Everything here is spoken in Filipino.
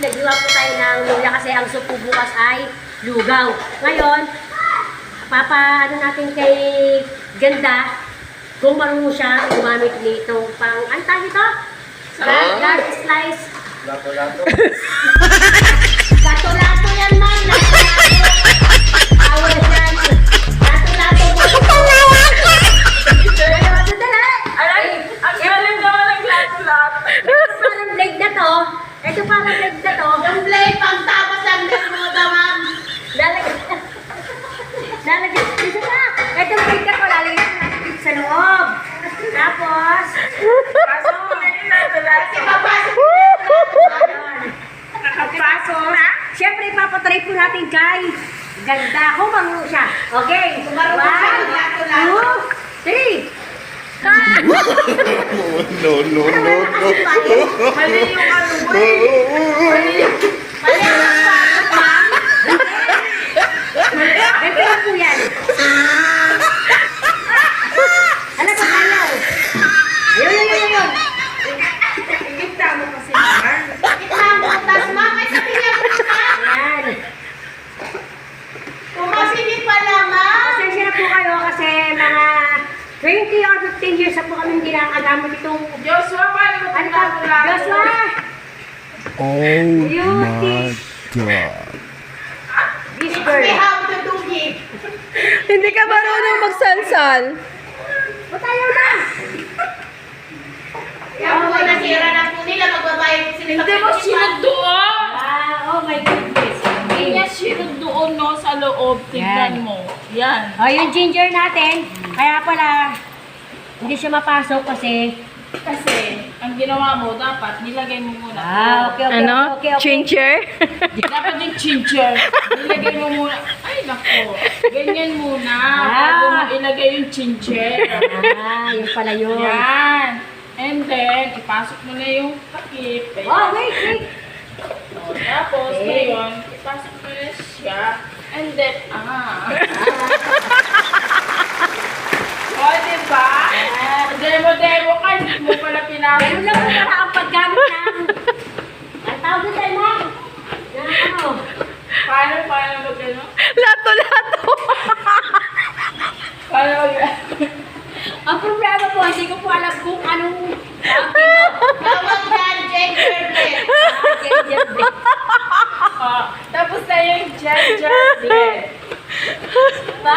nagdiwa po tayo ng luya kasi ang supo bukas ay lugaw. Ngayon, ano natin kay Ganda, kung marunong siya gumamit nito pang, ang tawag ito? Garlic slice. Lato-lato. Lato-lato yan, ma'am. Lato-lato. Awal yan. Lato-lato. Ang galing naman ng lato-lato. Parang blade na to. Ito parang blade na to. Yung blade, pang tapos ang bermuda, ma'am. Lalagyan. Isa na. Ito blade na to. Lalagyan natin sa loob. Tapos, Pasok mo na yung lato-lato. Nakapasok na? siyempre ipapatry po natin kay Ganda. Kung marunong siya. Okay. Kung marunong siya, lato-lato. 2, 3. No, no, no, no. Mali yung ano mo eh. Mali yung... Mali ang pasok, ma'am. Ito na po yan. Ano ba tayo? Ayun. Kita mo kasi naman. Bakit ma'am butas, ma'am? Ay, sabi niya butas. Yan. Pumasinin pala, ma'am. Pasensya na po kayo kasi mga 20 or 15 years na po kami ginagamit itong Joshua, paano mo ano itong pa? lato-lato? Joshua! Oh my God. This We girl. have to do it. Hindi ka marunong magsalsal. Ba't ayaw na? Kaya po, nasira na po nila. Magbabayad sila. Hindi mo sinod doon. Oh my goodness. Hindi niya sinod doon, no, sa loob. Tignan Yan. mo. Yan. Oh, yung ginger natin, kaya pala hindi siya mapasok kasi Kasi, ang ginawa mo, dapat nilagay mo muna. okay. Ano? Chincher? Dapat yung ginger. Nilagay mo muna. Ay, nako. Ganyan muna. Bago mo ilagay yung ginger. yun pala yun. Yan. And then, ipasok mo na yung takip. Ayan. Oh, wait. O, tapos, ngayon, ipasok mo na siya. And then, O, diba? Demo ka. Hindi mo pala pinasok. Ganun lang po para ang paggamit ng ang tawag doon tayo, ma'am. Yan, ano? Paano mag ano? Lato-lato. Paano mag Ang problema po, hindi ko po alam kung anong tawag dito. Tawag yan, gingerbread. Gingerbread. Tapos na yung ginger bread. Ba?